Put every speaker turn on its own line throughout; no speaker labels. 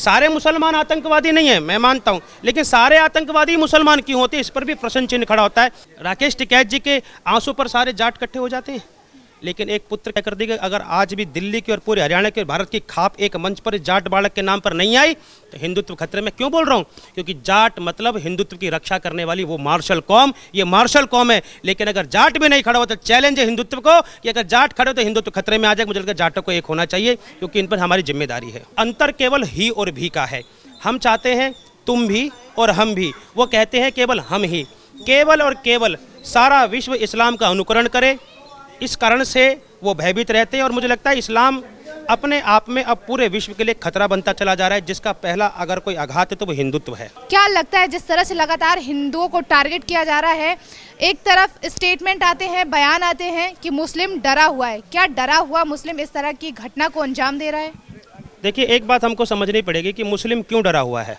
सारे मुसलमान आतंकवादी नहीं है, मैं मानता हूं, लेकिन सारे आतंकवादी मुसलमान क्यों होते हैं, इस पर भी प्रश्न चिन्ह खड़ा होता है। राकेश टिकैत जी के आंसू पर सारे जाट इकट्ठे हो जाते हैं, लेकिन एक पुत्र क्या कर देगा, अगर आज भी दिल्ली की और पूरे हरियाणा के और भारत की खाप एक मंच पर जाट बालक के नाम पर नहीं आई तो हिंदुत्व खतरे में। क्यों बोल रहा हूं, क्योंकि जाट मतलब हिंदुत्व की रक्षा करने वाली वो मार्शल कौम, ये मार्शल कौम है। लेकिन अगर जाट भी नहीं खड़ा हो तो चैलेंज है हिंदुत्व को कि अगर जाट खड़े हो तो हिंदुत्व खतरे में आ जाए। मुझे लगता है जाटों को एक होना चाहिए, क्योंकि इन पर हमारी जिम्मेदारी है। अंतर केवल ही और भी का है। हम चाहते हैं तुम भी और हम भी, वो कहते हैं केवल हम ही। केवल और केवल सारा विश्व इस्लाम का अनुकरण करे, इस कारण से वो भयभीत रहते हैं। और मुझे लगता है इस्लाम अपने आप में अब पूरे विश्व के लिए खतरा बनता चला जा रहा है, जिसका पहला अगर कोई आघात है तो वो हिंदुत्व है।
क्या लगता है जिस तरह से लगातार हिंदुओं को टारगेट किया जा रहा है, एक तरफ स्टेटमेंट आते हैं, बयान आते हैं कि मुस्लिम डरा हुआ है, क्या डरा हुआ मुस्लिम इस तरह की घटना को अंजाम दे रहा है?
देखिए, एक बात हमको समझनी पड़ेगी कि मुस्लिम क्यों डरा हुआ है।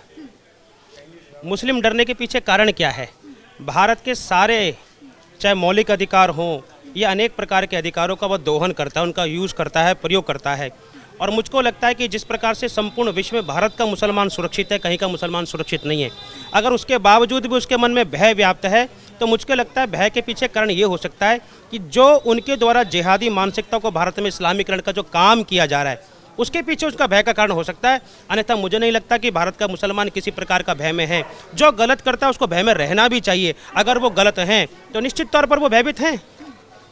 मुस्लिम डरने के पीछे कारण क्या है। भारत के सारे चाहे मौलिक अधिकार हों या अनेक प्रकार के अधिकारों का वह दोहन करता है, उनका यूज़ करता है, प्रयोग करता है। और मुझको लगता है कि जिस प्रकार से संपूर्ण विश्व में भारत का मुसलमान सुरक्षित है, कहीं का मुसलमान सुरक्षित नहीं है। अगर उसके बावजूद भी उसके मन में भय व्याप्त है तो मुझको लगता है भय के पीछे कारण ये हो सकता है कि जो उनके द्वारा जिहादी मानसिकता को भारत में इस्लामीकरण का जो काम किया जा रहा है उसके पीछे उसका भय का कारण हो सकता है। अन्यथा मुझे नहीं लगता कि भारत का मुसलमान किसी प्रकार का भय में है। जो गलत करता है उसको भय में रहना भी चाहिए। अगर वो गलत हैं तो निश्चित तौर पर वो भयभीत हैं।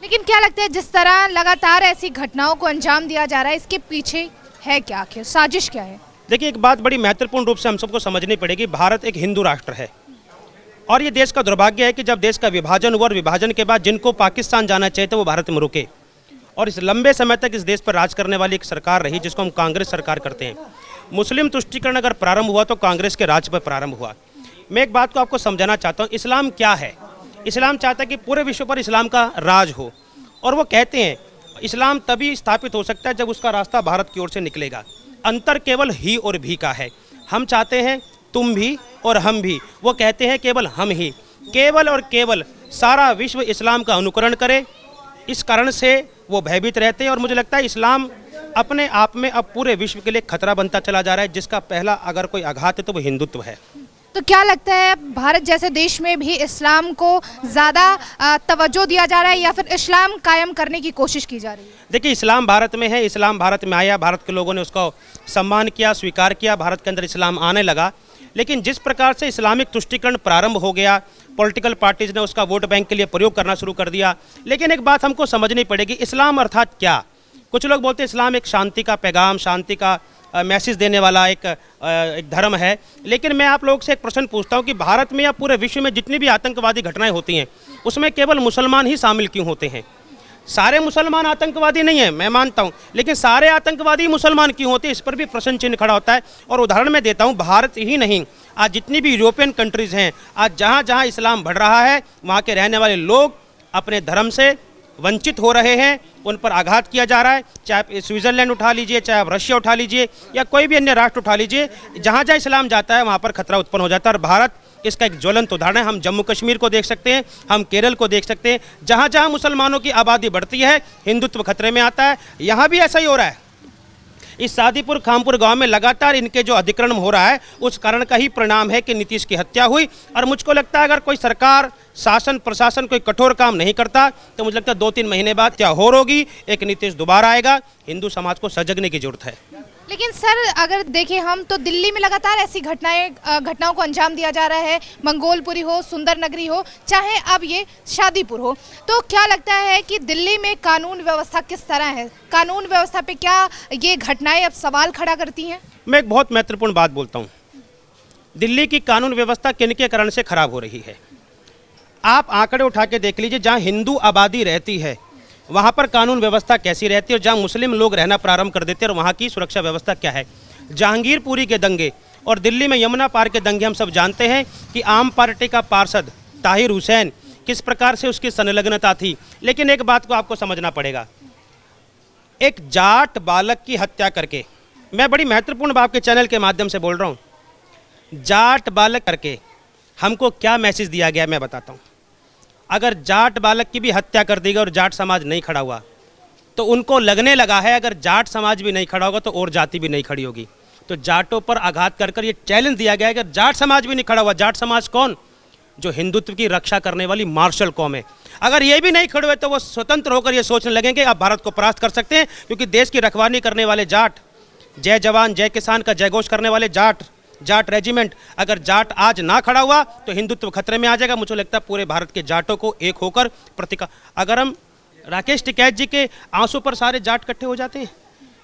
लेकिन क्या लगता है जिस तरह लगातार ऐसी घटनाओं को अंजाम दिया जा रहा है, इसके पीछे है क्या, आखिर साजिश क्या है?
देखिए, एक बात बड़ी महत्वपूर्ण रूप से हम सबको समझनी पड़ेगी। भारत एक हिंदू राष्ट्र है और ये देश का दुर्भाग्य है कि जब देश का विभाजन हुआ और विभाजन के बाद जिनको पाकिस्तान जाना चाहिए तो वो भारत में रुके। और इस लंबे समय तक इस देश पर राज करने वाली एक सरकार रही जिसको हम कांग्रेस सरकार करते हैं। मुस्लिम तुष्टीकरण अगर प्रारंभ हुआ तो कांग्रेस के राज पर प्रारंभ हुआ। मैं एक बात को आपको समझाना चाहता हूँ, इस्लाम क्या है। इस्लाम चाहता है कि पूरे विश्व पर इस्लाम का राज हो, और वो कहते हैं इस्लाम तभी स्थापित हो सकता है जब उसका रास्ता भारत की ओर से निकलेगा। अंतर केवल ही और भी का है। हम चाहते हैं तुम भी और हम भी, वो कहते हैं केवल हम ही। केवल और केवल सारा विश्व इस्लाम का अनुकरण करे, इस कारण से वो भयभीत रहते हैं। और मुझे लगता है इस्लाम अपने आप में अब पूरे विश्व के लिए खतरा बनता चला जा रहा है, जिसका पहला अगर कोई आघात है तो वो हिंदुत्व है।
तो क्या लगता है भारत जैसे देश में भी इस्लाम को ज़्यादा तवज्जो दिया जा रहा है या फिर इस्लाम कायम करने की कोशिश की जा रही है?
देखिए, इस्लाम भारत में है, इस्लाम भारत में आया, भारत के लोगों ने उसका सम्मान किया, स्वीकार किया, भारत के अंदर इस्लाम आने लगा। लेकिन जिस प्रकार से इस्लामिक तुष्टीकरण प्रारंभ हो गया, पॉलिटिकल पार्टीज़ ने उसका वोट बैंक के लिए प्रयोग करना शुरू कर दिया। लेकिन एक बात हमको समझनी पड़ेगी, इस्लाम अर्थात क्या। कुछ लोग बोलते हैं इस्लाम एक शांति का पैगाम, शांति का मैसेज देने वाला एक धर्म है। लेकिन मैं आप लोगों से एक प्रश्न पूछता हूँ कि भारत में या पूरे विश्व में जितनी भी आतंकवादी घटनाएं होती हैं उसमें केवल मुसलमान ही शामिल क्यों होते हैं। सारे मुसलमान आतंकवादी नहीं है, मैं मानता हूं, लेकिन सारे आतंकवादी मुसलमान क्यों होते हैं, इस पर भी प्रश्न चिन्ह खड़ा होता है। और उदाहरण मैं देता हूं, भारत ही नहीं, आज जितनी भी यूरोपियन कंट्रीज़ हैं, आज जहां जहां इस्लाम बढ़ रहा है वहां के रहने वाले लोग अपने धर्म से वंचित हो रहे हैं, उन पर आघात किया जा रहा है। चाहे स्विट्ज़रलैंड उठा लीजिए, चाहे आप रशिया उठा लीजिए या कोई भी अन्य राष्ट्र उठा लीजिए, जहाँ जहाँ इस्लाम जाता है वहाँ पर खतरा उत्पन्न हो जाता है। और भारत इसका एक ज्वलंत उदाहरण है। हम जम्मू कश्मीर को देख सकते हैं, हम केरल को देख सकते हैं, जहाँ जहाँ मुसलमानों की आबादी बढ़ती है हिंदुत्व खतरे में आता है। यहाँ भी ऐसा ही हो रहा है। इस सादीपुर खामपुर गांव में लगातार इनके जो अधिग्रहण हो रहा है उस कारण का ही परिणाम है कि नीतीश की हत्या हुई। और मुझको लगता है अगर कोई सरकार, शासन, प्रशासन कोई कठोर काम नहीं करता तो मुझे लगता है 2-3 महीने बाद क्या होगी, एक नीतीश दोबारा आएगा। हिंदू समाज को सजगने की जरूरत है।
लेकिन सर अगर देखें हम तो दिल्ली में लगातार ऐसी घटनाओं को अंजाम दिया जा रहा है, मंगोलपुरी हो, सुंदर नगरी हो, चाहे अब ये शादीपुर हो। तो क्या लगता है कि दिल्ली में कानून व्यवस्था किस तरह है? कानून व्यवस्था पे क्या ये घटनाएं अब सवाल खड़ा करती हैं?
मैं एक बहुत महत्वपूर्ण बात बोलता हूँ, दिल्ली की कानून व्यवस्था किनके कारण से खराब हो रही है। आप आंकड़े उठा के देख लीजिए, जहाँ हिंदू आबादी रहती है वहाँ पर कानून व्यवस्था कैसी रहती है और जहाँ मुस्लिम लोग रहना प्रारंभ कर देते हैं और वहाँ की सुरक्षा व्यवस्था क्या है। जहांगीरपुरी के दंगे और दिल्ली में यमुना पार के दंगे हम सब जानते हैं कि आम पार्टी का पार्षद ताहिर हुसैन किस प्रकार से उसकी संलग्नता थी। लेकिन एक बात को आपको समझना पड़ेगा, एक जाट बालक की हत्या करके, मैं बड़ी महत्वपूर्ण बात के चैनल के माध्यम से बोल रहा हूँ, जाट बालक करके हमको क्या मैसेज दिया गया मैं बताता हूँ। अगर जाट बालक की भी हत्या कर दी गई और जाट समाज नहीं खड़ा हुआ तो उनको लगने लगा है अगर जाट समाज भी नहीं खड़ा होगा तो और जाति भी नहीं खड़ी होगी। तो जाटों पर आघात कर कर ये चैलेंज दिया गया है कि जाट समाज भी नहीं खड़ा हुआ। जाट समाज कौन? जो हिंदुत्व की रक्षा करने वाली मार्शल कौम है। अगर ये भी नहीं खड़े हुए तो वो स्वतंत्र होकर ये सोचने लगेंगे अब भारत को परास्त कर सकते हैं, क्योंकि देश की रखवाली करने वाले जाट, जय जवान जय किसान का जयघोष करने वाले जाट रेजिमेंट, अगर जाट आज ना खड़ा हुआ तो हिंदुत्व खतरे में आ जाएगा। मुझे लगता है पूरे भारत के जाटों को एक होकर अगर हम राकेश टिकैत जी के आंसू पर सारे जाट इकट्ठे हो जाते हैं,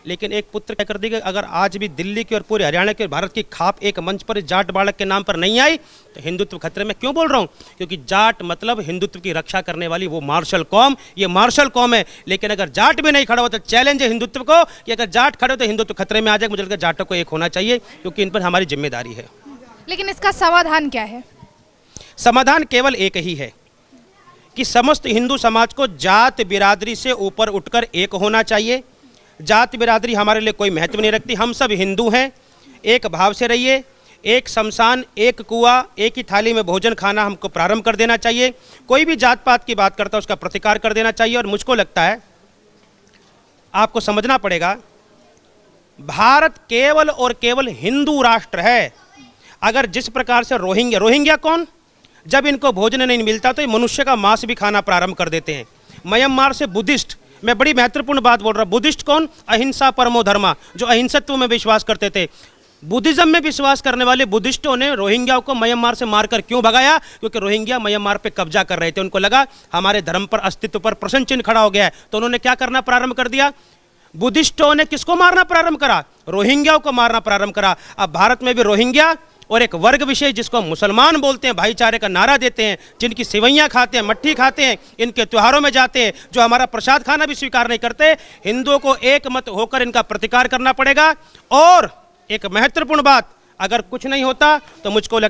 लेकिन एक पुत्र क्या कर देगा, अगर आज भी दिल्ली की और पूरे हरियाणा के और भारत की खाप एक मंच पर जाट बालक के नाम पर नहीं आई तो हिंदुत्व खतरे में। क्यों बोल रहा हूँ? क्योंकि जाट मतलब हिंदुत्व की रक्षा करने वाली वो मार्शल कौम, ये मार्शल कौम है। लेकिन अगर जाट भी नहीं खड़ा हो तो चैलेंज है हिंदुत्व को कि अगर जाट खड़े हो तो हिंदुत्व खतरे में आ जाएगा। मुझे लगता है जाटों को एक होना चाहिए, क्योंकि इन पर हमारी जिम्मेदारी है।
लेकिन इसका समाधान क्या है?
समाधान केवल एक ही है कि समस्त हिंदू समाज को जात बिरादरी से ऊपर उठकर एक होना चाहिए। जात बिरादरी हमारे लिए कोई महत्व नहीं रखती। हम सब हिंदू हैं, एक भाव से रहिए। एक शमशान, एक कुआं, एक ही थाली में भोजन खाना हमको प्रारंभ कर देना चाहिए। कोई भी जात पात की बात करता है उसका प्रतिकार कर देना चाहिए। और मुझको लगता है आपको समझना पड़ेगा, भारत केवल और केवल हिंदू राष्ट्र है। अगर जिस प्रकार से रोहिंग्या कौन? जब इनको भोजन नहीं मिलता तो ये मनुष्य का मांस भी खाना प्रारंभ कर देते हैं। म्यांमार से बुद्धिस्ट, मैं बड़ी महत्वपूर्ण बात बोल रहा हूँ, बुद्धिस्ट कौन? अहिंसा परमो धर्मा, जो अहिंसत्व में विश्वास करते थे। बुद्धिज्म में विश्वास करने वाले बुद्धिस्टों ने रोहिंग्याओं को म्यांमार से मारकर क्यों भगाया? क्योंकि रोहिंग्या म्यांमार पे कब्जा कर रहे थे। उनको लगा हमारे धर्म पर, अस्तित्व पर प्रश्न चिन्ह खड़ा हो गया है, तो उन्होंने क्या करना प्रारंभ कर दिया? बुद्धिस्टों ने किसको मारना प्रारंभ करा? रोहिंग्याओं को मारना प्रारंभ करा। अब भारत में भी रोहिंग्या और एक वर्ग विशेष जिसको हम मुसलमान बोलते हैं, भाईचारे का नारा देते हैं, जिनकी सेवैयाँ खाते हैं, मट्ठी खाते हैं, इनके त्योहारों में जाते हैं, जो हमारा प्रसाद खाना भी स्वीकार नहीं करते, हिंदुओं को एक मत होकर इनका प्रतिकार करना पड़ेगा। और एक महत्वपूर्ण बात, अगर कुछ नहीं होता तो मुझको लगता